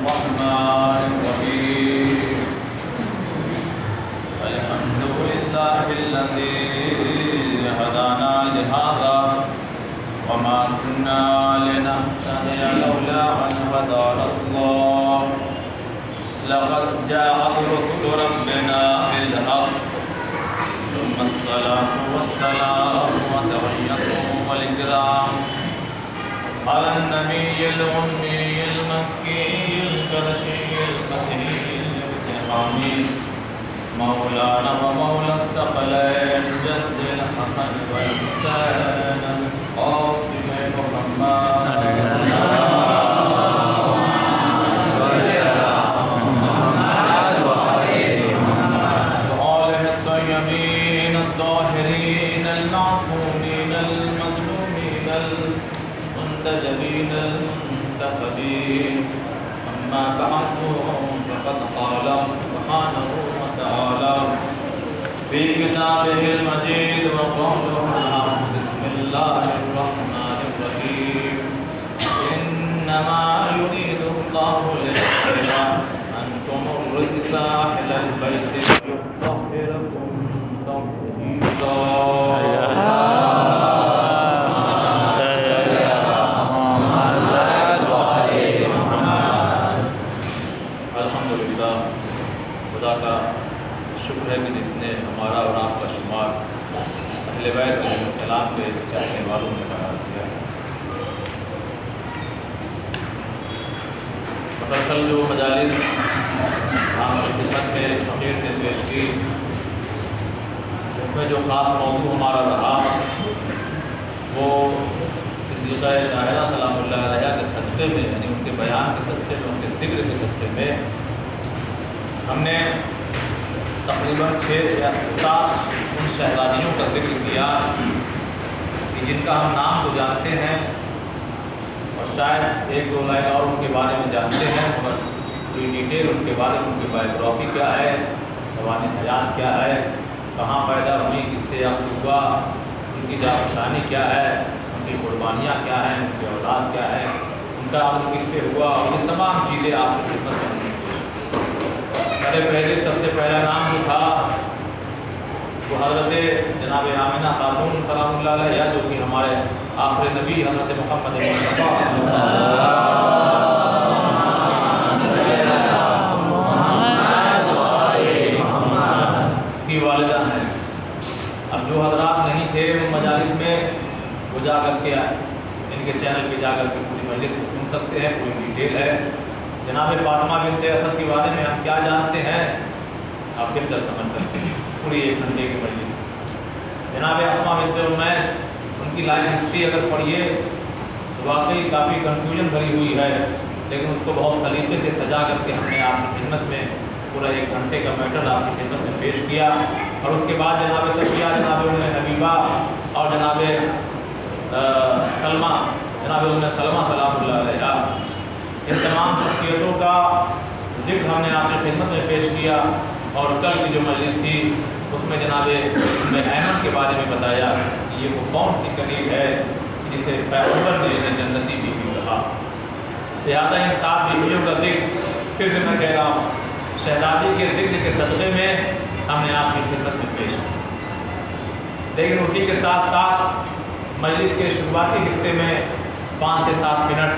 الرحمن الرحيم الحمد لله الذي هدانا لهذا وما كنا لنهتدي لولا أن هدانا الله لقد جاءت رسل ربنا بالحق ثم الصلاة والسلام والتحية والإكرام على النبي الأمي المكي القرشي الفتح الامتحاني مولانا ومولى الثقلين جد الحسن والحسين القاسم محمد وآله الطيبين الطاهرين المعصومين المظلومين المنتجبين المنتخبين أما بعد فقد قال سبحانه وتعالى في كتابه المجيد وقوله بسم الله الرحمن الرحيم إنما يريد الله ليذهب عنكم الرجس أهل البيت ويطهركم تطهيرا. خدا کا شکر ہے کہ جس نے ہمارا اور آپ کا شمار اہل بیت علیہ السلام کے چاہنے والوں نے قرار دیا. مسلسل جو مجالس آپ کی خدمت میں فقیر نے پیش کی اس میں جو خاص موضوع ہمارا رہا وہ صدیقہ طاہرہ سلام اللہ علیہ کے صدقے میں یعنی ان کے بیان کے صدقے میں ان کے ذکر کے صدقے میں ہم نے تقریباً 6 یا 7 ان شہزادیوں کا ذکر کیا کہ جن کا ہم نام تو جانتے ہیں اور شاید 1-2 لائن اور ان کے بارے میں جانتے ہیں مگر کوئی ڈیٹیل ان کے بارے میں ان کی بایوگرافی کیا ہے زبان حیات کیا ہے کہاں پیدا ہوئی کس سے یافت ہوا ان کی جانشانی کیا ہے ان کی قربانیاں کیا ہیں ان کی اولاد کیا ہے ان کا عمل کس سے ہوا اور یہ تمام چیزیں آپ کی خدمت میں پہلے سب سے پہلا نام جو تھا وہ حضرت جناب آمنہ خاتون سلام اللہ علیہ جو کہ ہمارے آخر نبی حضرت محمد کی والدہ ہیں. اب جو حضرات نہیں تھے ان مجالس میں وہ جا کر کے ان کے چینل پہ جا کر کے پوری مجلس کو سن سکتے ہیں. پوری ڈیٹیل ہے. جناب فاطمہ بنت اسد کے بارے میں ہم کیا جانتے ہیں آپ بہتر سمجھ سکتے ہیں پوری 1 گھنٹے کی مجلس. جناب اسماء بنت امیس ان کی لائف ہسٹری اگر پڑھیے تو واقعی کافی کنفیوژن بھری ہوئی ہے لیکن اس کو بہت سلیقے سے سجا کر کے ہم نے آپ کی خدمت میں پورا 1 گھنٹے کا میٹر آپ کی خدمت میں پیش کیا. اور اس کے بعد جناب صفیہ جناب ام حبیبہ اور جناب سلمہ جناب ام سلمہ سلام اللہ علیہ ان تمام شخصیتوں کا ذکر ہم نے آپ کی خدمت میں پیش کیا. اور کل کی جو مجلس تھی اس میں جناب ام ایمن کے بارے میں بتایا کہ یہ وہ کون سی قریب ہے جسے پیغمبر نے جنتی بیوی کہا. لہٰذا ان 7 بیویوں کا ذکر پھر سے میں کہہ رہا ہوں شہزادی کے ذکر کے صدقے میں ہم نے آپ کی خدمت میں پیش کیا. لیکن اسی کے ساتھ ساتھ مجلس کے شروعاتی حصے میں 5 سے 7 منٹ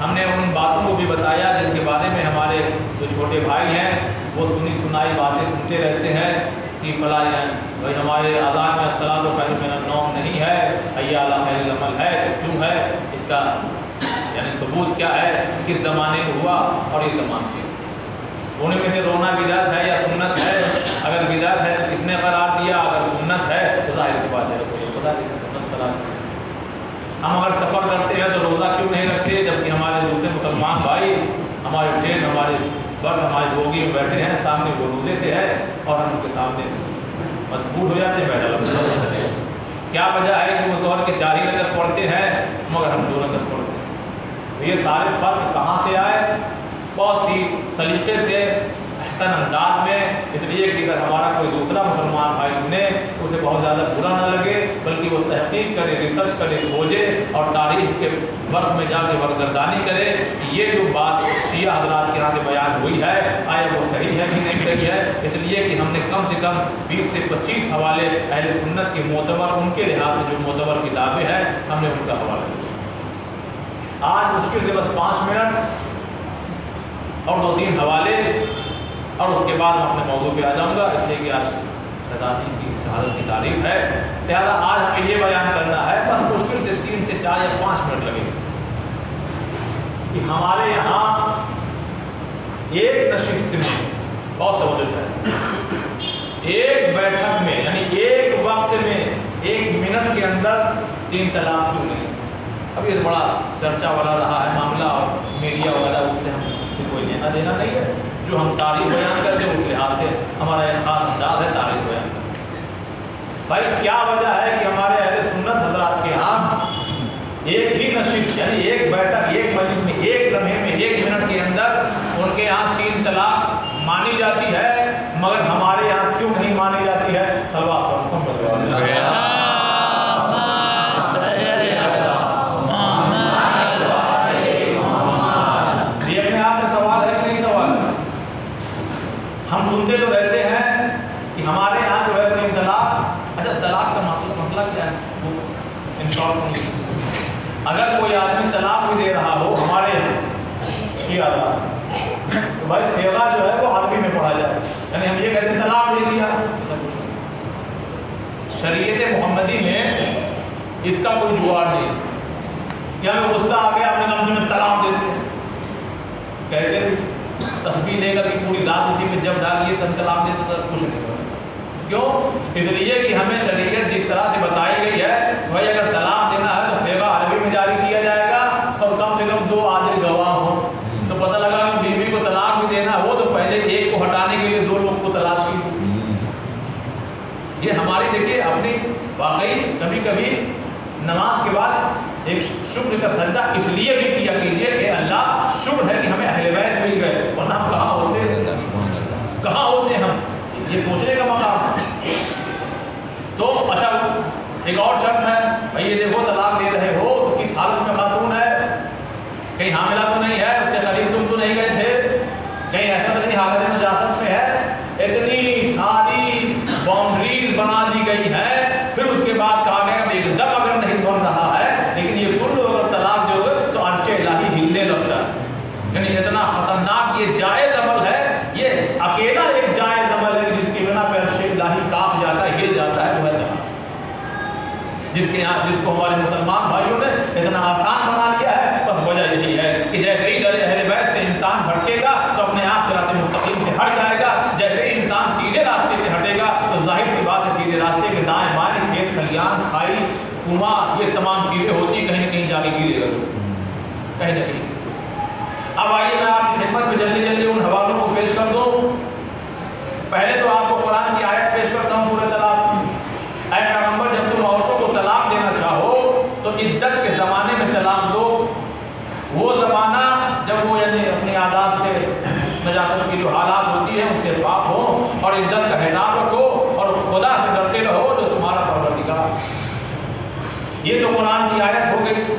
ہم نے ان باتوں کو بھی بتایا جن کے بارے میں ہمارے جو چھوٹے بھائی ہیں وہ سنی سنائی باتیں سنتے رہتے ہیں کہ فلاں بھائی ہمارے اذان میں الصلاۃ خیر من النوم نہیں ہے حی علی خیر العمل ہے تو کیوں ہے اس کا یعنی ثبوت کیا ہے کس زمانے میں ہوا اور یہ تمام چیز. رونے میں سے رونا بدعت ہے یا سنت ہے؟ اگر بدعت ہے تو کس نے قرار دیا؟ اگر سنت ہے تو ظاہر سی بات ہے خدا کی سنت قرار دیا. ہم اگر سفر کرتے ہیں تو روزہ کیوں نہیں رکھتے جبکہ ہمارے دوسرے مسلمان بھائی ہمارے ٹرین ہمارے برتھ ہمارے بوگی میں بیٹھے ہیں سامنے وہ روزے سے ہے اور ہم ان کے سامنے مجبور ہو جاتے ہیں بیٹھا لگتا ہے. کیا وجہ ہے کہ وہ دور کے 4 ہی رکعت پڑھتے ہیں مگر ہم 2 رکعت پڑھتے ہیں. تو یہ سارے فرق کہاں سے آئے؟ بہت ہی سلیقے سے احسن انداز میں، اس لیے کہ اگر ہمارا کوئی دوسرا مسلمان بھائی سنے اس اسے بہت زیادہ برا نہ لگے، بلکہ وہ تحقیق کرے، ریسرچ کرے، کھوجے اور تاریخ کے وقت میں جا کے ورگردانی کرے کہ یہ جو بات شیعہ حضرات کے یہاں سے بیان ہوئی ہے آیا وہ صحیح ہے کہ نہیں صحیح ہے۔ اس لیے کہ ہم نے کم سے کم 20 سے 25 حوالے اہل سنت کے معتبر، ان کے لحاظ سے جو معتبر کتابیں ہیں ہم نے ان کا حوالہ دیا۔ آج مشکل سے بس 5 منٹ اور 2-3 حوالے اور اس کے بعد میں اپنے موضوع پہ آ جاؤں گا، اس لیے کہ آج شہزادی کی شہادت کی تاریخ ہے، لہٰذا آج ہمیں یہ بیان کرنا ہے، بس مشکل سے 3 سے 4 یا 5 منٹ لگیں گے کہ ہمارے یہاں ایک نشست میں، بہت توجہ چاہیے، ایک بیٹھک میں یعنی ایک وقت میں 1 منٹ کے اندر 3 طلاق کیوں نہیں؟ اب یہ بڑا چرچا والا رہا ہے معاملہ اور میڈیا وغیرہ، اس سے ہم سے کوئی لینا دینا نہیں ہے، جو ہم تاریخ بیان کرتے ہیں اس لحاظ سے ہمارا ایک خاص انداز ہے تاریخ بیان کرنے۔ بھائی کیا وجہ ہے کہ ہمارے اہل سنت حضرات کے یہاں ایک ہی نشست یعنی ایک بیٹھک، ایک مجلس میں، ایک لمحے میں، 1 منٹ کے اندر ان کے یہاں 3 طلاق مانی جاتی ہے، مگر ہمارے یہاں کیوں نہیں مانی جاتی ہے؟ صلوات پر محمد ہم سنتے تو رہتے ہیں کہ ہمارے یہاں جو ہے 3 طلاق۔ اچھا طلاق کا مسئلہ کیا ہے؟ وہ انشاءاللہ اگر کوئی آدمی طلاق بھی دے رہا ہو ہمارے یہاں شیعہ تو بھائی صیغہ جو ہے وہ عربی میں پڑھا جائے، یعنی ہم یہ کہتے ہیں طلاق دے دیا، کچھ نہیں۔ شریعت محمدی میں اس کا کوئی جوار نہیں، یا ہمیں غصہ آ گیا اپنے لفظ میں طلاق دیتے ہیں، کہتے تسبیح لے کر کہ پوری رات اسی میں جب ڈالیے تب طلاق دیتے تو کچھ نہیں ہوگا۔ کیوں؟ اس لیے کہ ہمیں شریعت جس طرح سے بتائی گئی ہے بھائی اگر طلاق دینا ہے تو صیغہ عربی میں جاری کیا جائے گا اور کم سے کم 2 عادل گواہ ہوں۔ تو پتہ لگا کہ بیوی کو طلاق بھی دینا ہو تو پہلے ایک کو ہٹانے کے لیے 2 لوگ کو تلاش کی۔ یہ ہماری دیکھیے اپنی واقعی کبھی کبھی نماز کے بعد ایک شکر کا سجدہ اس لیے بھی کیا کیجیے کہ اللہ شکر ہے کہ ہمیں اہل بیت مل گئے، ورنہ ہم کہاں ہوتے ہم، یہ سوچنے کا مقام ہے۔ تو اچھا ایک اور شرط ہے، بھائی یہ دیکھو طلاق دے رہے ہو تو کس حالت میں خاتون ہے، کہیں حاملہ تو نہیں ہے، اس کے قریب تم تو نہیں گئے تھے، کہیں ایسا تو نہیں حالت نجاست میں ہے۔ اتنی ساری باؤنڈریز بنا دی گئی ہے، پھر اس کے بعد کہا گیا کہ ایک دم اگر نہیں بن رہا ہے لیکن یہ سن لو اگر طلاق دو گے تو عرش الہی ہلنے لگتا ہے، یعنی اتنا خطرناک یہ جائز عمل ہے، یہ اکیلا ایک جائز عمل ہے جس کی بنا پہ عرش الہی کانپ جاتا ہے، ہل جاتا ہے، وہ ہے طلاق، جس کو ہمارے مسلمان بھائیوں نے اتنا آسان بنا لیا ہے۔ بس وجہ یہی ہے کہ جیسے ہی در اہل بیت سے انسان بھٹکے گا تو اپنے آپ صراط مستقیم سے ہٹ جائے گا، جیسے ہی انسان سیدھے راستے سے ہٹے گا تو ظاہر سی بات ہے سیدھے راستے کے دائیں بائیں کھیت کھلیان کھائی کنواں یہ تمام چیزیں ہوتی کہیں نہ کہیں جا کے گرے گا کہیں نہ کہیں۔ اب آئیے میں آپ کی خدمت میں جلدی ان حوالوں کو پیش کر دوں۔ پہلے تو آپ کو قرآن کی آیت پیش کرتا ہوں پورے طلاق کی۔ اے پیغمبر جب تم عورتوں کو طلاق دینا چاہو تو عدت کے زمانے میں طلاق دو، وہ زمانہ جب وہ یعنی اپنی عادات سے نجاست کی جو حالات ہوتی ہے ان سے پاک ہو اور عدت کا حساب رکھو اور خدا سے ڈرتے رہو جو تمہارا پروردگار۔ یہ تو قرآن کی آیت ہو گئی۔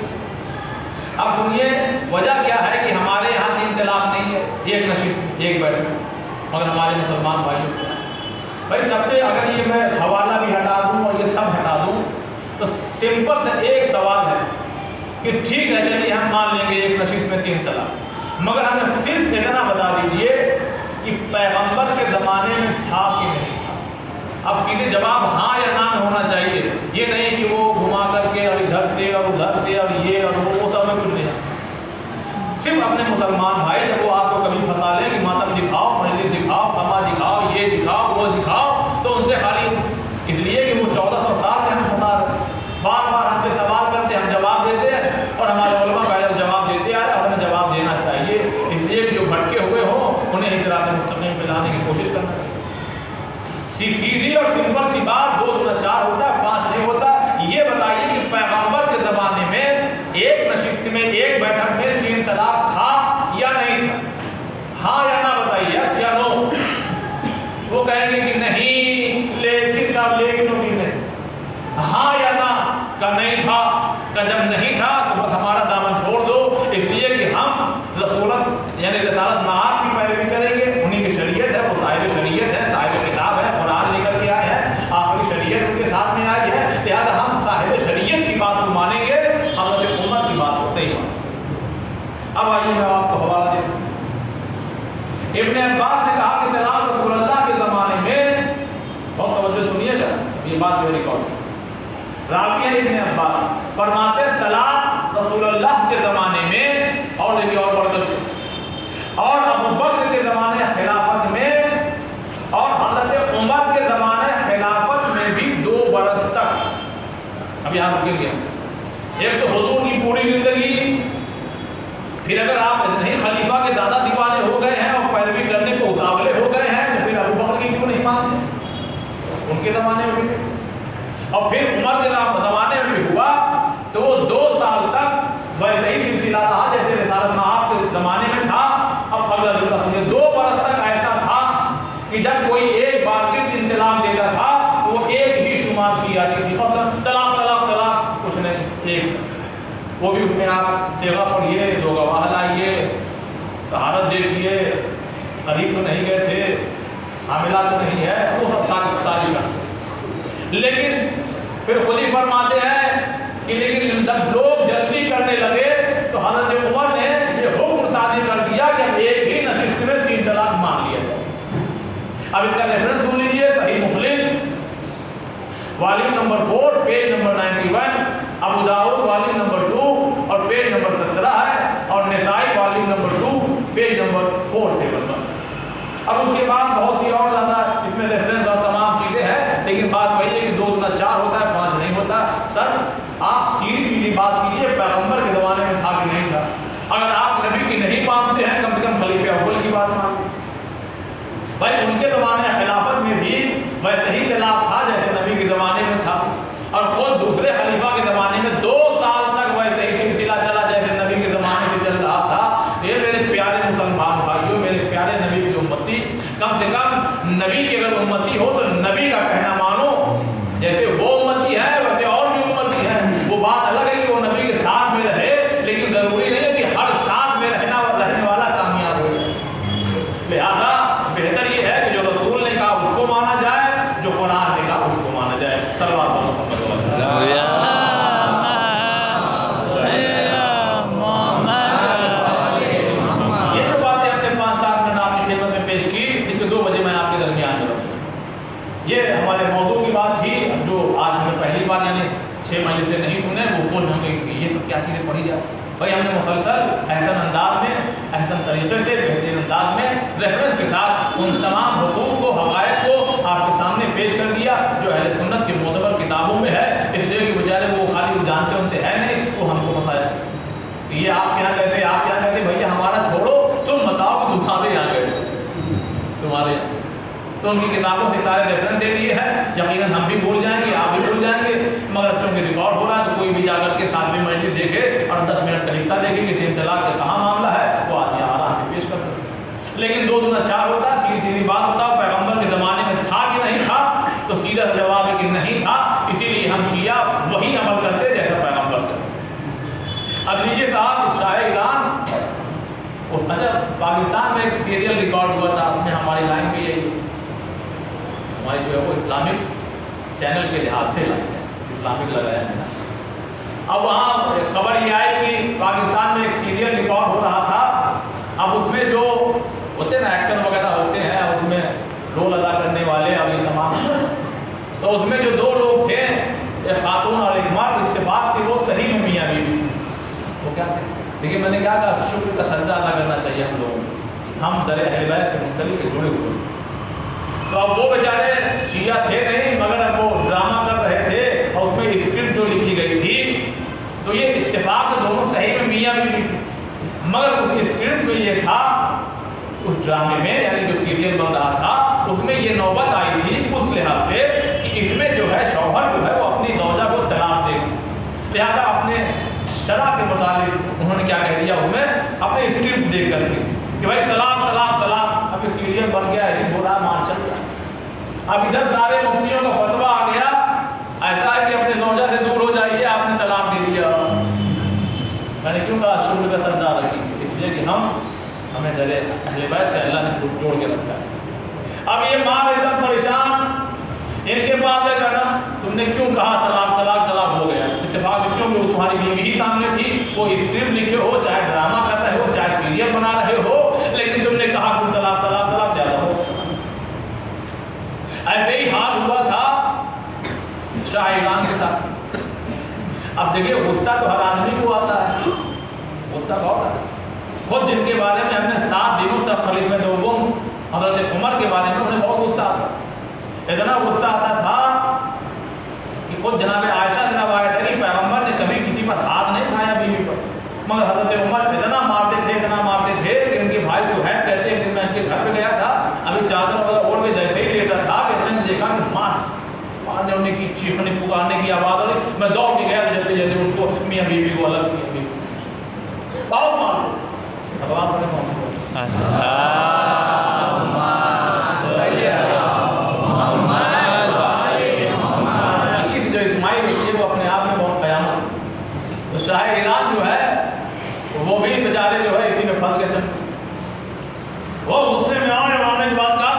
اب سنیے وجہ کیا ہے کہ ہمارے یہاں 3 طلاق نہیں ہے، ایک نشست ایک بیٹھک، مگر ہمارے مسلمان بھائیوں بھائی سب سے اگر یہ میں حوالہ بھی ہٹا دوں اور یہ سب ہٹا دوں تو سمپل سے ایک سوال ہے کہ ٹھیک ہے چلیے ہم مان لیں گے ایک نشست میں 3 طلاق، مگر ہمیں صرف اتنا بتا دیجئے کہ پیغمبر کے زمانے میں تھا کہ نہیں تھا۔ اب سیدھے جواب ہاں یا نہ میں ہونا چاہیے، یہ نہیں کہ وہ گھما کر کے اور ادھر سے اور ادھر سے اور یہ اور وہ سب میں کچھ نہیں ہے۔ صرف اپنے مسلمان بھائی جب وہ آپ کو کبھی پھنسا لیں کہ ماتم دکھاؤ، مجلس دکھاؤ، کما دکھاؤ، یہ دکھاؤ وہ دکھاؤ، تو ان سے خالی اس لیے کہ وہ 1400 سال سے ہم پھنسا رہے، بار بار ہم سے سوال کرتے ہم جواب دیتے ہیں اور ہمارے علماء پہلے جواب دیتے آئے اور ہمیں جواب دینا چاہیے، اس لیے کہ جو بھٹکے ہوئے ہوں انہیں اس صراط مستقیم پہ لانے کی کوشش کرنا چاہیے۔ سیدھی اور سمپل سی بات 2 × 4 ہوتا ہے 5 نہیں ہوتا۔ یہ بتائیے کہ پیغمبر کے زمانے میں ایک نشست میں ایک بیٹھک میں 3 طلاق تھا یا نہیں تھا؟ ہاں یا نہ بتائیے، یس یا نو۔ وہ کہیں گے کہ نہیں، لیکن اب لیکن نہیں، बात जो रिकॉर्ड रावी है इब्न अब्बास फरमाते हैं तलाक रसूल अल्लाह के ज़माने में और देखिए और बढ़कर और अबू बकर के ज़माने खिलाफत में और हज़रत उमर के ज़माने खिलाफत में भी 2 बरस तक। अब यहाँ रुकेंगे, एक तो हुजूर की पूरी ज़िंदगी, फिर अगर आप नहीं खलीफा के ज़्यादा दीवाने हो गए हैं और पैरवी करने को उतावले हो गए हैं तो फिर अबू बकर की क्यों नहीं मानते, उनके ज़माने में भी, और फिर उमर के ज़माने में भी हुआ तो वो 2 साल तक वैसे ही सिलसिला रहा जैसे रिसालत माहब के ज़माने में था। अब अगला जुमला सुनिए, 2 बरस तक ऐसा था कि जब कोई एक बार के इंतलाक देता था तो वो एक ही शुमार की जाती थी, मतलब तलाक तलाक तलाक कुछ नहीं, एक, वो भी उसमें आप सेवा पढ़िए, 2 गवाह लाइए, तहारत देखिए, करीब तो नहीं गए थे, हामिला तो नहीं है, वो सब सारी शर्त। लेकिन फिर खुद ही फरमाते हैं कि लेकिन जब लोग जल्दी करने लगे तो हज़रत उमर ने ये हुक्म सादी कर दिया कि अब एक ही नशिस्त में 3 तलाक मांग लिया जाए। अब इसका रेफरेंस सुन लीजिए, Sahih Muslim volume number 4 page number 91, Abu Dawud volume number 2 और पेज नंबर 17 है, और Nasai volume number 2 page number 471। अब उसके बाद बहुत सी और ज़्यादा इसमें रेफरेंस और तमाम चीज़ें हैं, लेकिन बात वही है कि 2 दूना 4 होता है, 5 नहीं होता। सर आप सीधी बात कीजिए, पैगंबर के ज़माने में था कि नहीं था? अगर आप नबी की नहीं मानते हैं, कम से कम खलीफे अव्वल की बात मानिए। भाई उनके ज़माने खिलाफत में भी वैसे ही तलाक था जैसे नबी के ज़माने में था, और खुद दूसरे खलीफा के ज़माने में 2 साल तक वैसे ही सिलसिला चला जैसे नबी के ज़माने में चल रहा था। ये मेरे प्यारे मुसलमान भाइयों, मेरे प्यारे नबी की उम्मती, कम से कम नबी की अगर उम्मती हो तो नबी का कहना मानो, जैसे वो उम्मती है वैसे और भी उम्मती है। वो बात अलग है कि वो नबी के साथ में रहे, लेकिन ज़रूरी नहीं है कि हर साथ में रहने वाला कामयाब हो जाए। लिहाजा बेहतर ये है कि जो रसूल ने कहा उसको माना जाए, जो कुरान ने कहा उसको माना जाए। सल्लल्लाहु अलैहि वसल्लम। ये जो बातें हमने 5-7 मिनट आपकी खिदमत में पेश की, इनके 2 बजे मैं आपके दरमियान में रहूँगा। ये हमारे मौजू की बात थी, जो आज हमें पहली बार यानी 6 महीने से नहीं सुने, वो पूछ होंगे कि ये सब क्या चीज़ें पढ़ी जाए। भाई हमने मुसलसल एहसन अंदाज में, एहसन तरीके से, बेहतरीन अंदाज में रेफरेंस के साथ उन तमाम हुकूक को, हक़ाइक़ को आपके सामने पेश कर दिया जो अहले सुन्नत की मोतबर किताबों में है। इसलिए कि बेचारे वो खाली वो जानते उनसे है नहीं, वो हमको बताया कि ये आप यहाँ कहते, आप यहाँ कहते, भैया हमारा छोड़ो, तुम बताओ कि तुम्हारे यहाँ कहते, तुम्हारे यहाँ। तो उनकी किताबों से सारे रेफरेंस दे दिए हैं। यकीनन हम भी भूल जाएंगे, आप भी भूल जाएंगे, मगर चूँकि रिकॉर्ड हो रहा है तो कोई भी जाकर के 7वीं मजलिस देखे और 10 मिनट का हिस्सा देखे कि 3 तलाक का कहाँ मामला है, वो आदमी आराम से पेश कर सकते हैं। लेकिन 2 दूना 4 होता है। सीधी बात बताओ, पैगम्बर के ज़माने में था कि नहीं था? तो सीधा जवाब है कि नहीं था। इसीलिए हम शिया वही अमल करते जैसा पैगम्बर करते। अब लीजिए साहब, शाह ईरान, अच्छा पाकिस्तान में एक सीरियल रिकॉर्ड हुआ था, उसमें हमारी लाइन भी यही, हमारी जो है वो इस्लामिक चैनल के लिहाज से लाइन है, इस्लामिक लगाया है ना। अब वहाँ खबर ये आई कि पाकिस्तान में एक सीरियल रिकॉर्ड हो रहा था। अब उसमें जो होते हैं ना एक्टर वगैरह होते हैं, उसमें रोल अदा करने वाले, अब ये तमाम, तो उसमें जो 2 लोग थे, एक खातून और एक मर्द, इत्तेफाक से वो सही में मियाँ बीवी, वो क्या थे? देखिए मैंने क्या कहा, शुक्र का सजदा अदा करना चाहिए हम लोगों को, हम दर अहले बैत से मुंसलिक जुड़े हुए। तो अब वो बेचारे शिया थे नहीं, मगर अब वो ड्रामा कर रहे थे और उसमें स्क्रिप्ट जो लिखी गई थी, तो ये इत्तेफाक से दोनों सही में मियाँ बीवी थी, मगर उस स्क्रिप्ट में ये था, उस ड्रामे में यानी जो सीरियल बन रहा था उसमें ये नौबत आई थी उस लिहाज से कि इसमें जो है शौहर जो है वो अपनी दौजा को तलाक दे, लिहाजा अपने शरअ के मुताबिक उन्होंने क्या कह दिया उसमें अपने स्क्रिप्ट देख करके कि भाई तलाक तलाक तलाक। अब सीरियल बन गया है, बुरा मान चल रहा है। अब इधर सारे मुफ्तियों का फतवा आ गया, ऐसा है कि अपने दौजा से दूर हो जाइए, आपने तलाक दे दिया। मैंने क्यों कहा शुक्र का सजदा रखिए? इसलिए कि हमें डरे अहले बैत से अल्लाह ने जोड़ के रखा है। अब ये माँ एकदम परेशान, इनके पास है कहना तुमने क्यों कहा तलाक तलाक तलाक हो गया? इत्तेफाक बच्चों की तुम्हारी बीवी ही सामने थी, वो स्क्रिप्ट लिखे हो, चाहे ड्रामा कर रहे हो, चाहे सीरियल बना रहे हो, लेकिन तुमने कहा तुम तलाक तलाक तलाक ज्यादा हो। ऐसे ही हाल हुआ था देखिए गुस्सा तो हर आदमी को आता है, गुस्सा बहुत आता है। खुद जिनके बारे में हमने 7 दिनों तक खलीफा दोम हजरत उमर के बारे में उन्हें बहुत गुस्सा आता, इतना गुस्सा आता था कि खुद जनाब आयशा जनाब आयत कि पैगम्बर ने कभी किसी पर हाथ नहीं उठाया बीवी पर, मगर हजरत उमर इतना मारते थे कि उनके भाई सुहैब कहते हैं कि मैं इनके घर पे गया था, अभी चादर वगैरह ओढ़ के जैसे ही लेटा था कि मैंने देखा कि मारने उन्हें की चीखने पुकारने की आवाज़ आ रही, मैं दौड़ के गया जैसे जैसे उनको मियाँ बीवी को अलग किया, बहुत मारते जो इस्माइल है वो अपने आप में बहुत कयामत। तो शाह ईरान जो है वो भी बेचारे जो है इसी में फंस गए, वो गुस्से में आने के बाद का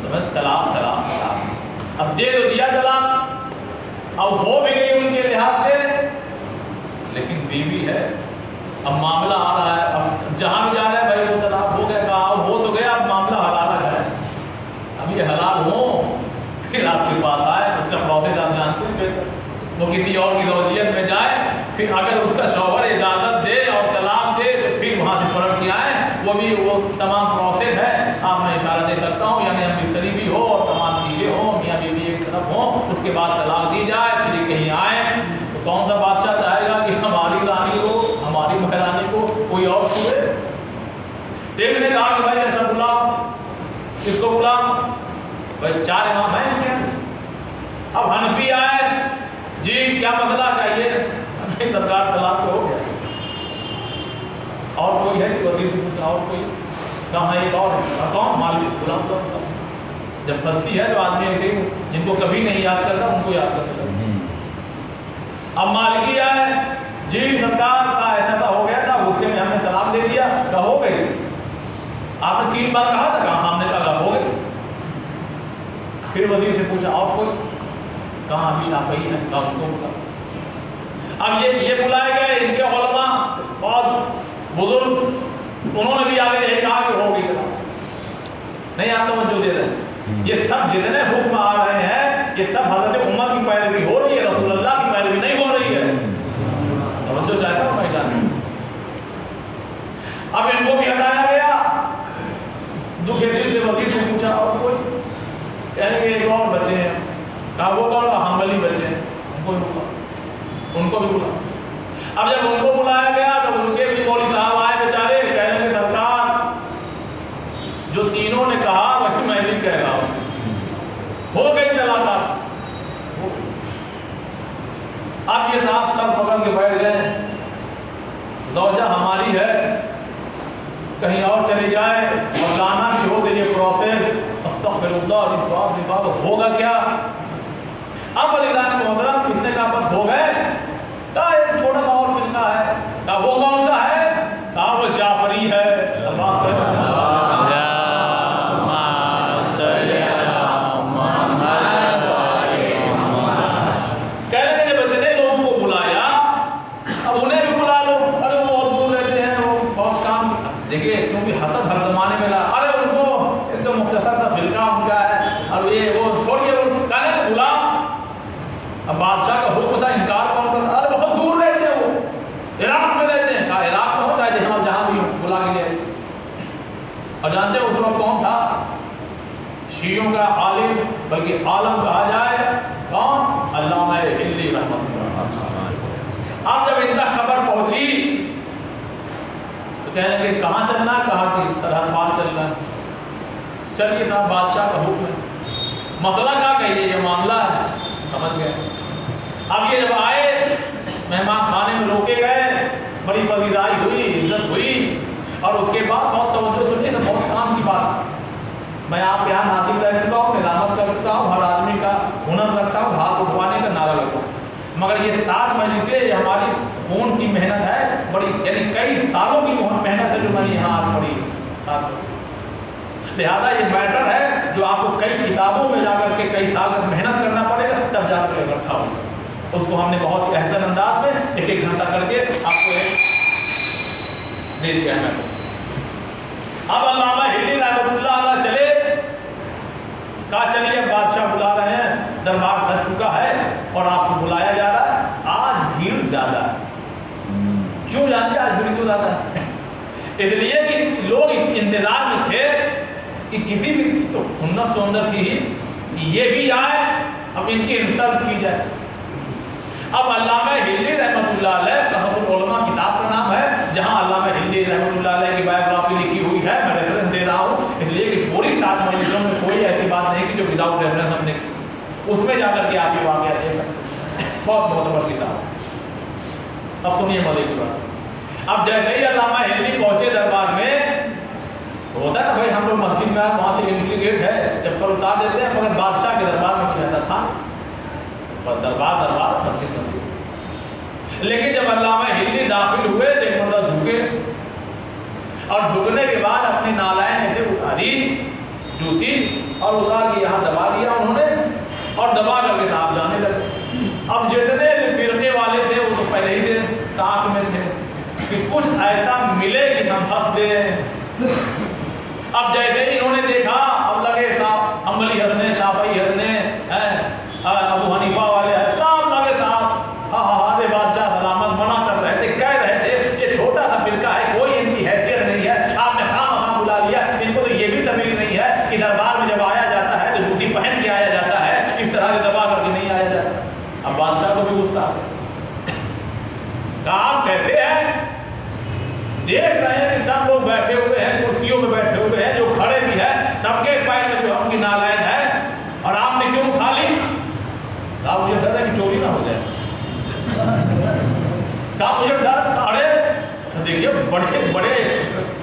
तो मैं तलाक अब दे तो दिया तलाक, अब हो भी गई उनके लिहाज से, लेकिन बीवी है, अब मामला आ रहा है, अब जहाँ भी जा रहा है भाई वो तलाक हो गया, कहा हो तो गया, अब मामला हलाल है, अब ये हलाल हो फिर आपके पास आए, उसका प्रोसेस आप जानते हैं बेहतर, वो किसी और की ज़ौजियत में जाए, फिर अगर उसका शौहर इजाज़त दे और तलाक दे तो फिर वहाँ से पलट के आए, वो तमाम प्रोसेस है, आप मैं इशारा दे सकता हूँ, यानी हम बिस्तरी भी हो और तमाम चीज़ें हो, मियाँ बीवी एक तरफ हो, उसके बाद तलाक दी जाए, फिर कहीं आए तो कौन सा बादशाह चाहेगा कि हमारी रानी को, हमारी महारानी को कोई और छुए। एक ने कहा कि भाई अच्छा बुलाओ, किसको बुलाओ, भाई 4 इमाम हैं क्या, अब हनफी आए, जी क्या मसला चाहिए, नहीं सरकार तलाक तो हो गया, और कोई है कि वजीर से पूछना, और कोई कहाँ एक और है, कौन, मालिक बुलाओ तो, जब फंसती है तो आदमी ऐसे जिनको कभी नहीं याद करता उनको याद करता। अब मालिकी आए, जी सरकार का ऐसा हो गया था, गुस्से में हमने तलाक दे दिया, क्या हो गई, आपने 3 बार कहा था, कहा हमने कहा हो गई, फिर वजीर से पूछा और कोई, कहाँ अभी शाफई है, कहा उनको बुला। अब ये बुलाए गए, इनके उलमा बहुत बुजुर्ग, उन्होंने भी आगे यही कहा कि होगी नहीं, आप तवज्जो दे रहे हैं, ये सब जितने हुक्म आ रहे हैं ये सब हजरत उमर की पैरवी हो रही है, रसूलुल्लाह की पैरवी नहीं हो रही है, तवज्जो चाहता हूँ मैं जान। अब इनको भी हटाया गया, दुखे दिल से वजीर से पूछा और कोई, कहने के एक और बचे हैं, कहा वो कौन, हम्बली बचे हैं, उनको भी बुला। अब जब उनको बुलाया गया तो उनके भी मौलवी साहब आए बेचारे, कहने के सरकार जो तीनों ने कहा वही मैं भी कह रहा हूँ, हो गई तलाक। अब ये साहब सर पकड़ के बैठ गए, ज़ौजा हमारी है, कहीं और चले जाए और लाना भी हो तो ये प्रोसेस अस्तग़फिरुल्लाह होगा क्या। अब अलीदान मोहतरम इसने कहा बस हो गए, कहा एक छोटा सा और फिरका है, कहा वो कौन सा है, कहा वो जाफरी है। कहने के जब इतने लोगों को बुलाया अब उन्हें भी बुला लो, अरे वो बहुत दूर रहते हैं, वो बहुत काम, देखिए क्योंकि हसद हर जमाने में ला, अरे उनको एकदम मुख्तसर सा फिरका उनका है, अब ये वो छोड़िए, वो कहने को बुला। अब बादशाह का हुक्म था, इनकार कौन करता, अरे बहुत दूर रहते हैं, वो इराक में रहते हैं, कहा इराक में हो चाहे जहाँ जहाँ भी हो बुला के ले। और जानते हो उस वक्त कौन था, शीयों का आलिम, बल्कि आलम कहा जाए, कौन, अल्लामा हिल्ली रहमतुल्लाह। अब जब इतना खबर पहुंची तो कहने लगे कहाँ चलना, कहा कि सरहद पार चलना है, चलिए साहब बादशाह का हुक्म है, मसला क्या कहिए, ये मामला है, समझ गए। अब ये जब आए मेहमान खाने में रोके गए, बड़ी पजीराई हुई, इज्जत हुई, और उसके बाद बहुत तवज्जो सुनिए तो बहुत काम की बात, मैं आपके यहाँ नातिक रह चुका हूँ, निजामत कर चुका हूँ, हर आदमी का हुनर रखता हूँ, हाथ उठवाने का नारा लगता हूँ, मगर ये 7 मजलिसें ये हमारी खून की मेहनत है, बड़ी यानी कई सालों की मेहनत है जो मैंने यहाँ आज पढ़ी। लिहाजा ये मैटर है जो आपको कई किताबों में जाकर के कई साल तक मेहनत करना पड़ेगा, तब जाकर के रखा होगा। उसको हमने बहुत ही एहसन अंदाज में 1-1 घंटा करके आपको दे दिया है। अब अल्लामा हिल्ली रहमतुल्लाह चले, कहा चलिए बादशाह बुला रहे हैं, दरबार सज चुका है और आपको बुलाया जा रहा है। आज भीड़ کیوں جانتے آج بھی کیوں جاتا ہے؟ اس لیے کہ لوگ انتظار میں تھے کہ کسی بھی تو خنس تو اندر تھی ہی کہ یہ بھی آئے اب ان کی انصرف کی جائے۔ اب علامہ ہلی رحمۃ اللہ علیہ تحفظ العلماء کتاب کا نام ہے، جہاں علامہ ہلی رحمۃ اللہ علیہ کی بایوگرافی لکھی ہوئی ہے، میں ریفرنس دے رہا ہوں اس لیے کہ پوری 7 مجلسوں میں کوئی ایسی بات نہیں کہ جو وداؤٹ ریفرنس ہم نے اس میں جا کر کے آپ یہ واقعہ دیکھ سکتے ہیں۔ بہت معتبر کتاب۔ اب سنیے مزے کی بات۔ اب جیسے ہی علامہ ہلی پہنچے دربار میں، ہوتا ہے نا بھائی ہم لوگ مسجد میں وہاں سے انٹری گیٹ ہے، چپل اتار دیتے ہیں، مگر بادشاہ کے دربار میں کچھ ایسا تھا دربار مسجد۔ لیکن جب علامہ ہلی داخل ہوئے تو ایک مرتبہ جھکے، اور جھکنے کے بعد اپنی نالائن ایسے اتاری جوتی اور اتار کے یہاں دبا دیا انہوں نے، اور دبا کر کے آپ جانے لگے۔ اب جتنے فرقے والے تھے وہ تو پہلے ہی سے تاک میں تھے کہ کچھ ایسا ملے کہ ہم ہنس دیں۔ اب جیسے ہی انہوں نے دیکھا اب لگے صاحب حنبلی ہنسنے، شافعی ہنسنے، ابو حنیفہ والے سب لگے صاحب ارے بادشاہ سلامت، منع کر رہے تھے، کہہ رہے تھے یہ چھوٹا سا فرقہ ہے، کوئی ان کی حیثیت نہیں ہے، آپ نے خواہ بلا لیا، ان کو تو یہ بھی تمیز نہیں ہے کہ دربار میں جب آیا جاتا ہے تو جوتی پہن کے آیا جاتا ہے، اس طرح سے دبا کر کے نہیں آیا جاتا۔ اب بادشاہ کو بھی غصہ کام کیسے ہے؟ دیکھ رہے ہیں کہ سب لوگ بیٹھے ہوئے ہیں، کرسیوں میں بیٹھے ہوئے ہیں، جو کھڑے بھی ہیں، سب کے پیر میں جو ان کی نالائن ہے، اور آپ نے کیوں اٹھا لی؟ کہا مجھے ڈر ہے کہ چوری نہ ہو جائے، کہا مجھے ڈر، ارے دیکھیے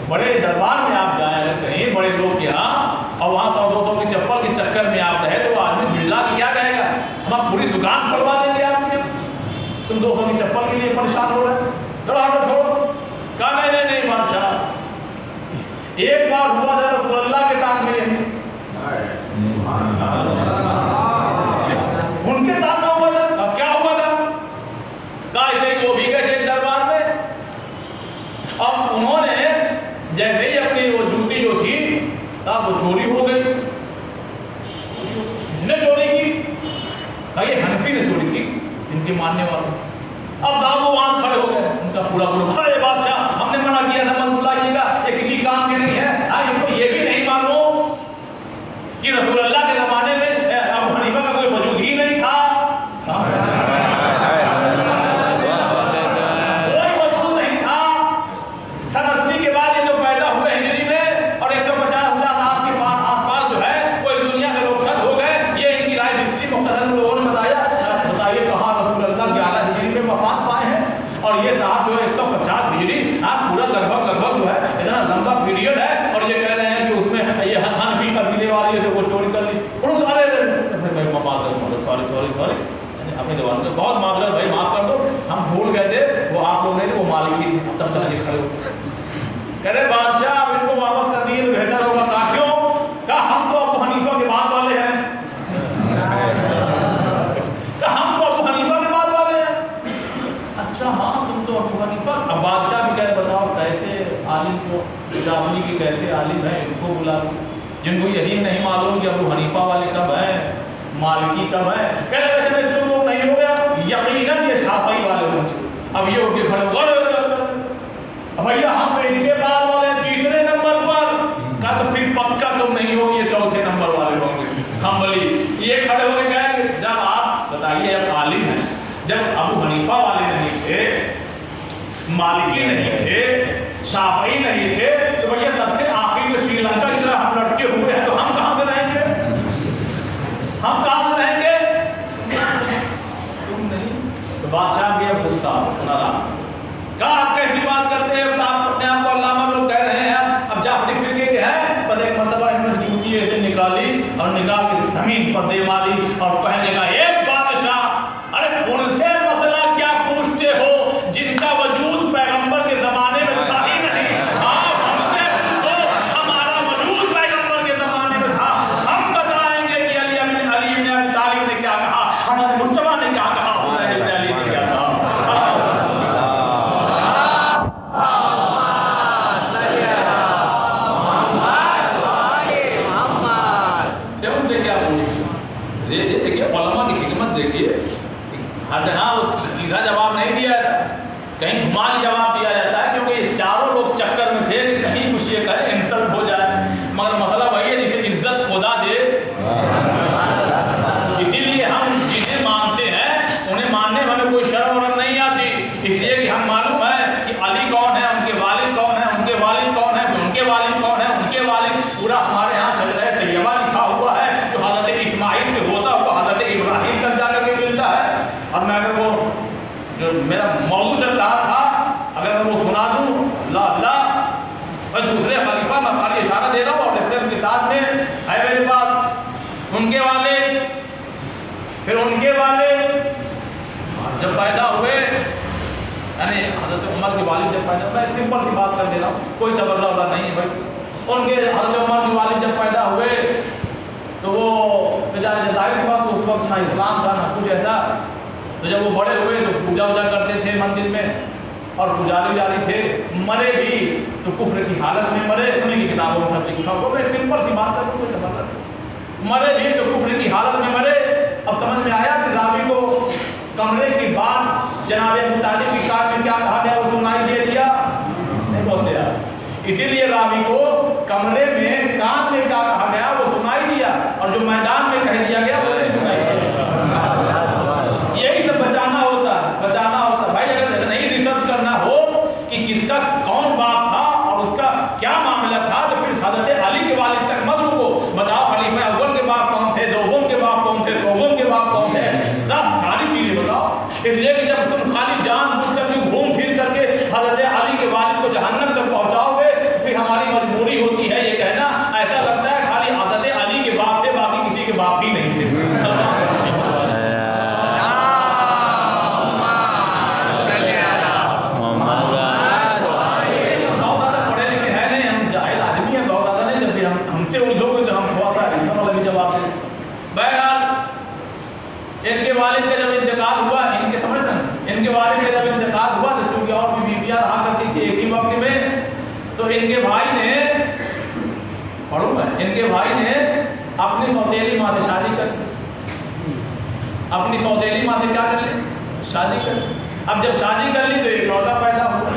بڑے دربار میں آپ جائیں اگر کہیں بڑے لوگ کے ہاں، اور وہاں 100-200 کی چپل کے چکر میں آپ رہے تو آدمی جھلا کے کیا کہے گا؟ ہم پوری دکان کھلوا دیں گے آپ کی، تم 200 کی چپل کے لیے پریشان ہو رہے ہیں، ذرا آپ چھوڑو۔ کہا نہیں بادشاہ، ایک بار ہوا تھا رسول اللہ کے ساتھ میں یہی، ان کے ساتھ میں ہوا تھا۔ اب کیا ہوا تھا؟ کہا اسے وہ بھی گئے تھے دربار میں، اب انہوں نے جیسے ہی اپنی وہ جوتی جو تھی وہ چوری ہو گئی۔ کس نے چوری کی؟ کہا یہ حنفی نے چوری کی، ان کے ماننے والے۔ اب صاحب وہ وہاں کھڑے ہو گئے، ان کا پورا ارے بادشاہ ہم نے منع کیا تھا، من بلائیے گا، یہ کسی کام کے نہیں ہے۔ ان کو یہ بھی نہیں معلوم کہ رسول اللہ کے زمانے میں ابو حنیفہ کا کوئی وجود ہی نہیں تھا، کوئی وجود نہیں تھا۔ 80 کے بعد یہ جو پیدا ہوئے ہجری میں، اور 150 سال کے آس پاس جو ہے وہ اس دنیا کے لوگ شد ہو گئے۔ یہ ان کی لائف ہسٹری مختصر لوگوں نے بتایا کہاں رسول اللہ 11 ہجری میں وفات پائے ہیں، اور یہ صاحب جو ہے 150 ہجری، آپ پورا لگ بھگ جو ہے اتنا لمبا پیریڈ ہے، اور یہ کہہ رہے ہیں کہ اس میں یہ حنفی قبیلے والی سے وہ چوری کر لی۔ انہوں نے سوری اپنی زبان میں بہت معذرت بھائی، معاف کر دو، ہم بھول گئے تھے، وہ آپ لوگ نہیں تھے، وہ مالکی تھے، تب تک یہ کھڑے ہو کہہ رہے بادشاہ آپ ان کو واپس کر دیے تو بہتر ہوگا۔ کہا کیوں؟ کہا ہم تو ابو حنیفہ کے بعد والے ہیں، ہم تو ابو حنیفہ کے بعد والے ہیں۔ اچھا ہاں تم تو ابو حنیفہ۔ اب بادشاہ بھی کہہ بتاؤ کیسے عالم کو، جعفری کے کیسے عالم ہیں، ان کو بلا جن کو یہی نہیں معلوم کہ ابو حنیفہ والے کب ہیں، مالکی کب ہے۔ کہہ رہے ویسے تم لوگ نہیں ہو گیا، یقیناً یہ شافعی والے ہوں گے۔ اب یہ اٹھ کے کھڑے بھیا ہم تو ان کے بعد والے تیسرے نمبر پر، کہا تو پھر پکا تم نہیں ہوگی، یہ چوتھے نمبر والے ہوں گے حنبلی۔ یہ کھڑے ہو کے کہیں گے جب آپ بتائیے اب عالم ہیں، جب ابو حنیفہ والے نہیں تھے، مالکی نہیں تھے، شافعی نہیں تھے، تو بھیا سب سے آخری میں سری لنکا کی طرح ہم لٹکے ہوئے ہیں، تو ہم کہاں سے رہیں گے؟ ہم کہاں سے رہیں گے؟ تم نہیں۔ تو بادشاہ بھی اب غصہ ناراض، کہا آپ کیسی بات کرتے ہیں، آپ اپنے آپ کو علامہ لوگ کہہ رہے ہیں، اب جعفری فرقے کے ہیں۔ پتہ ایک مرتبہ انہوں نے جوتی ایسے نکالی اور نکال کے زمین پر دے ماری اور کہنے لگا ایک بادشاہ، ارے ان سے مسئلہ کیا پوچھتے ہو جن کا وجود پیغمبر کے زمانے میں تھا ہی نہیں؟ آپ ہم سے پوچھو، ہمارا وجود پیغمبر کے زمانے میں تھا، ہم بتائیں گے کہ علی بن ابی طالب نے کیا کہا، حضرت مصطفیٰ نے کیا کہا، حسین بن علی نے کیا کہا۔ دیکھیے जब पैदा हुए, यानी हज़रत उमर के वालिद जब पैदा, मैं सिंपल सी बात कर दे रहा हूँ, कोई तबर्रा वाला नहीं है भाई। उनके हज़रत उमर के वालिद जब पैदा हुए तो वो बेचारे जाहिर की बात, उस वक्त ना इस्लाम था ना कुछ ऐसा। तो जब वो बड़े हुए तो पूजा वूजा करते थे मंदिर में, और पुजारी जारी थे, मरे भी तो कुफ्र की हालत में मरे। उन्हीं की किताबों में सब लिखा हुआ। मैं सिंपल सी बात करूँ, कोई तबर्रा नहीं, मरे भी तो कुफ्र की हालत में मरे। अब समझ में आया कि रावी को कमरे की बात जनाब अबू तालिब की कार में क्या कहा गया वो सुनाई दे दिया नहीं पहुंचे यार। इसीलिए रावी को कमरे में कान में क्या कहा गया वो सुनाई दिया, और जो मैदान में कह दिया गया वो नहीं सुनाई दिया। यही सब बचाना होता है, बचाना होता है भाई। अगर नहीं रिसर्च करना हो कि किसका कौन बाप था और उसका क्या मामला था, तो फिर हज़रत अली के वालिद तक मत रुको। बताओ खलीफा अव्वल के बाप कौन थे, दोम के बाप कौन थे, सोगम के बाप कौन थे, सब सारी चीजें बताओ। इसलिए कि जब तुम खाली जानबूझकर भी घूम फिर करके हज़रत अली के वालिद को जहन्नम तक पहुंचाओगे, फिर हमारी मजबूरी होती है ये कहना, ऐसा लगता है खाली हज़रत अली के बाप थे, बाकी किसी के बाप ही नहीं थे। इनके वालिद का जब इंतकाल हुआ, इनके समझ ना, इनके वालिद का जब इंतकाल हुआ तो चूंकि और भी बीबियां रहा करती थी एक ही वक्त में, तो इनके भाई ने, पढ़ूं मैं, इनके भाई ने अपनी सौतेली माँ से शादी कर ली। अपनी सौतेली माँ से क्या कर ली? शादी कर ली। अब जब शादी कर ली तो एक लड़का पैदा हुआ।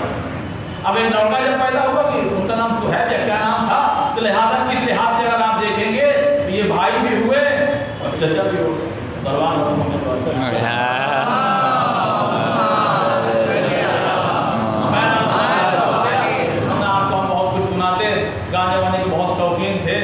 अब एक लड़का जब पैदा हुआ कि उनका नाम सुहैब या क्या नाम था, तो लिहाजा किस लिहाज से अगर आप देखेंगे ये भाई भी हुए और चचा भी हो गए। आपको हम बहुत कुछ सुनाते, गाने वाने के बहुत शौकीन थे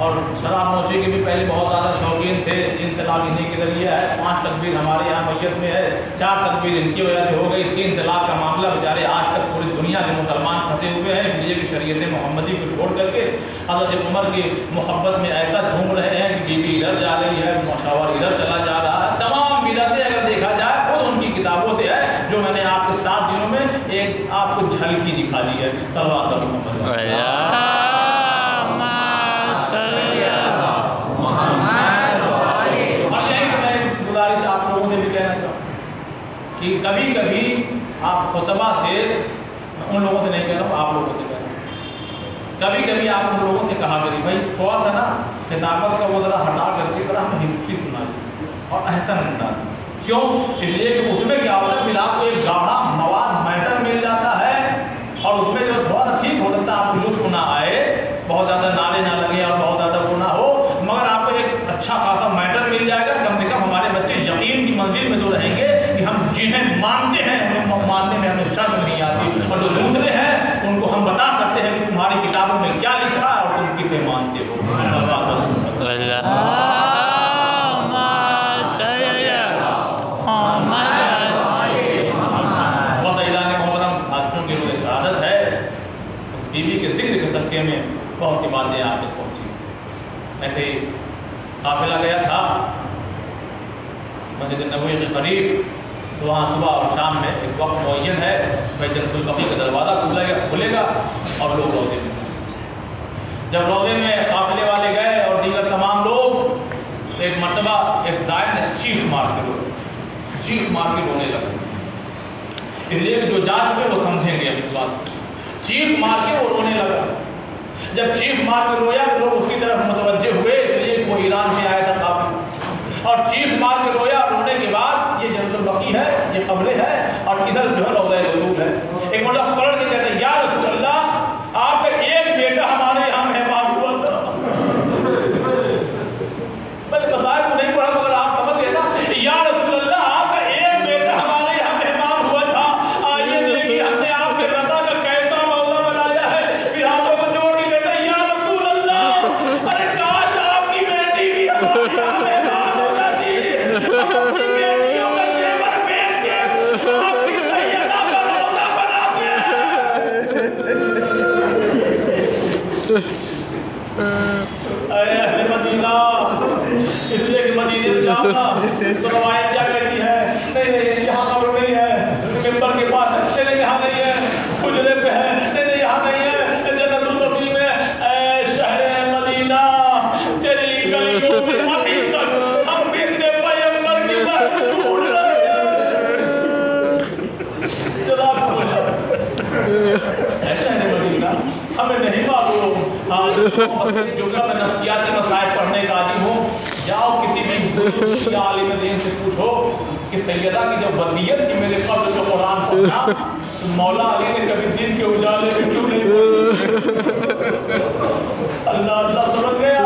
और शराब नोशी के भी पहले बहुत ज़्यादा शौकीन थे। 3 तलाक इन्हीं के जरिए है, 5 तकबीर हमारे यहाँ मैयत में है, 4 तकबीर इनकी वजह से हो गई। 3 तलाक का मामला बेचारे आज तक पूरी दुनिया के मुसलमान फंसे हुए हैं, इसलिए कि शरीयत मोहम्मदी को छोड़ करके हज़रत उमर की मोहब्बत में ऐसा झूम रहे हैं कि बीवी इधर जा रही है, मशावर इधर चला जा रहा है। तमाम बिदअतें अगर देखा जाए खुद उनकी किताबों से है, जो मैंने आपके 7 दिनों में एक आपको झलकी दिखा दी है। सल्लल्लाहु अलैहि वसल्लम। कि कभी कभी आप खुतबा से, उन लोगों से नहीं कह रहा हूँ, आप लोगों से कह रहा हूँ, कभी कभी आप उन लोगों से कहा करिए भाई थोड़ा सा ना खिताबत का वो ज़रा हटा करके ज़रा हमें हिस्ट्री सुनाइए और अहसन अंदाज। क्यों? इसलिए कि उसमें क्या होता है, फिर आपको एक गाढ़ा मवाद मैटर मिल जाता है और उसमें जो थोड़ा ठीक हो सकता है आपको लुत्फ ना आए, बहुत ज़्यादा नारे ना लगे और बहुत ज़्यादा वो ना हो, मगर आपको एक अच्छा खासा मैटर मिल जाएगा। कम से कम हमारे बच्चे यकीन की मंजिल में तो रहेंगे कि हम जिन्हें मानते हैं उन्हें मानने में हमें शर्म नहीं आती, और जो दूसरे हैं उनको हम बता सकते हैं कि तुम्हारी किताबों में क्या लिखा है और तुम किसे मानते हो। शहादत है उस बीवी के जिक्र के सदके में बहुत सी बातें आप तक पहुँची। ऐसे काफिला गया था मस्जिद नबवी के करीब, तो वहाँ सुबह और शाम में एक वक्त मुअय्यन है, भाई जन्नतुल बक़ी का दरवाज़ा खुलेगा और लोग रोज़े में। जब रोज़े में काफिले वाले गए और दीगर तमाम लोग, एक मरतबा एक दायर ने चीख मार के रोने लगे। इसलिए कि जो जा चुके वो समझेंगे अभी बात। चीख मार के वो रोने लगा। जब चीख मार के रोया तो लोग उसकी तरफ मुतवज्जे हुए, इसलिए वो ईरान से आया था काफिल, और चीख मार के रोया। रोने के बाद ये जन्नतुल बक़ी है, ये कब्र है, और इधर जो है रौज़ा रसूल है। एक मतलब पढ़ के कहते हैं या रसूल अल्लाह, आपका एक बेटा हमारे यहाँ मेहमान हुआ था। मैंने मसाइल को नहीं पढ़ा मगर आप समझ गए ना, या रसूल अल्लाह आपका एक बेटा हमारे यहाँ मेहमान हुआ था। आइए देखिए हमने आपके रज़ा का कैसा मौला बनाया है। फिर हाथों को जोड़ के कहते हैं या रसूल अल्लाह, अरे काश आपकी बेटी भी हमारे यहाँ मेहमान हो जाती, अपनी बेटियों का जेवर बेच के आपकी सैयदा का रौज़ा बनाते। अरे अहले मदीना, इसलिए कि मदीने में जाओ ना तो रवायत क्या कहती है, नहीं यहाँ कब्र में जुमला में नफ्सियाती मसाइल पढ़ने का आदि हूँ। जाओ किसी भी आलिम दीन से पूछो कि सैयदा की जब वसीयत थी मेरे कब्र से कुरान पढ़ना, तो मौला अली ने कभी दिन के उजाले में क्यों नहीं अल्लाह अल्लाह समझ गया।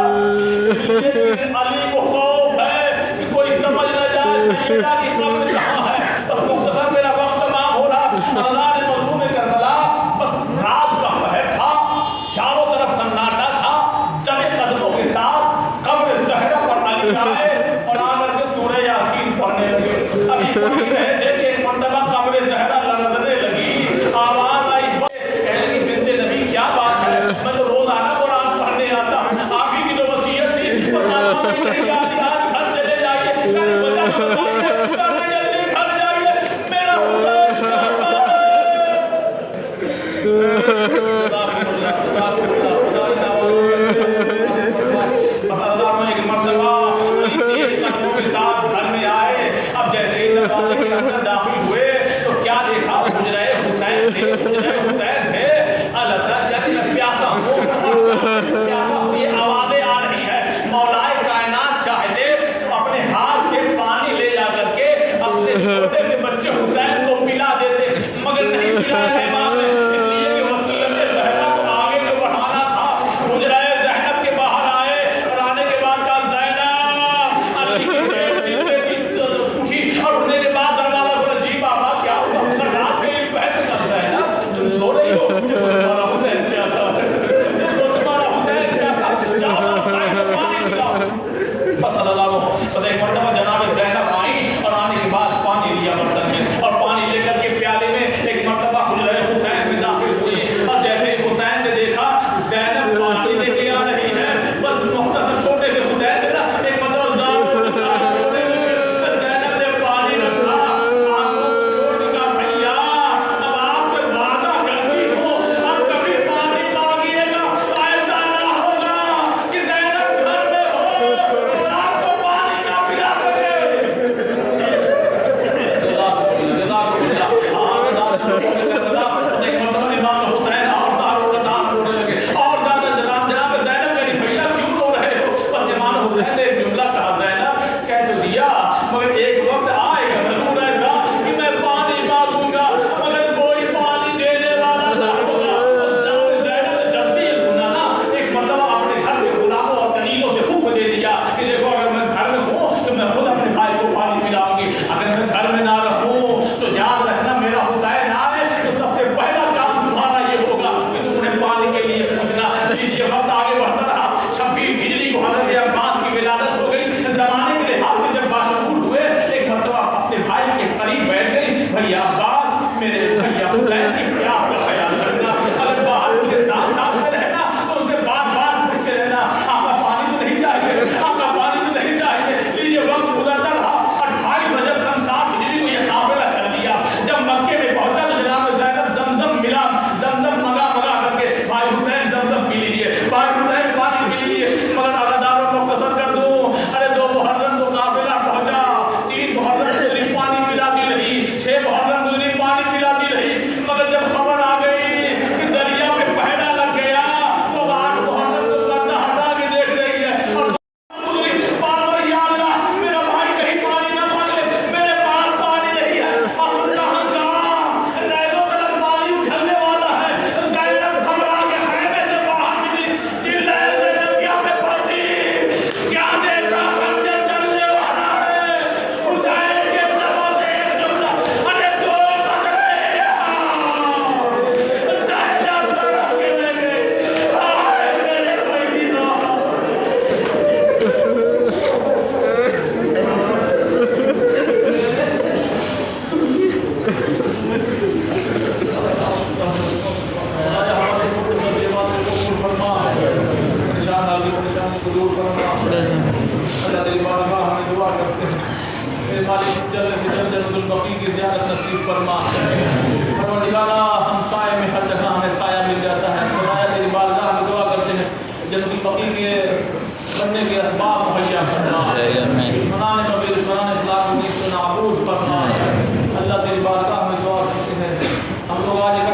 अली को खौफ है कि कोई समझ न जाए सैयदा की कब्र कहाँ है। बस मुख्तसर मेरा वक्त तमाम हो रहा। अल्लाह ने मज़लूम करबला बस रात का पहर था, चारों तरफ सन्नाटा था, दबे कदमों के साथ कब्र ज़हरा पर अली आए और आकर के सूरह यासीन पढ़ने लगे। अभी पढ़ रहे थे कि एक मर्तबा कब्र ज़हरा लरज़ने लगी, आवाज़ आई, कहने की बिन्ते नबी क्या बात है, मैं तो रोज़ाना कुरान पढ़ने आता, आप ही की जो वसीयत थी और आप ही नहीं आती, आज घर चले जाइए, कहने वजह बताइए, कहने जल्दी घर जाइए, मेरा बच्चे हुसैन को पिला देते, मगर नहीं पिलाया इमाम ने। इसलिए वसीयत ज़हरा को आगे जो बढ़ाना था, हुजरा ज़ैनब के बाहर आए और आने के बाद कहा ज़ैनब, अली की सेहत पूछी और उठने के बाद दरवाजा खोला, जी बाबा क्या हुआ, रात के एक बहस कर ज़ैनब तुम सो रही हो, तुम्हारा हुसैन क्या था, तुम्हारा हुसैन क्या था, जाओ पानी पिलाओ। बस एक मर्तबा जनाब ज़ैनब आई और आने के बाद पानी लिया बर्तन में और पानी लेकर के प्याले में एक मर्तबा हुजरा हुसैन में दाखिल हुए और जैसे हुसैन ने देखा ज़ैनब पानी लेके आ रही है, बस मुख्तसर छोटे से हुसैन ने ना एक मतलब ज़ैनब ने पानी रखा, आंखों को जोड़ दिया, भैया अब आपसे वादा करती हूँ, अब कभी पानी मांगिएगा ऐसा ना होगा कि ज़ैनब घर में हो और आपको पानी ना पिला सके। अल्लाह तेरी बारगाह में दुआ करते हैं हम लोग आज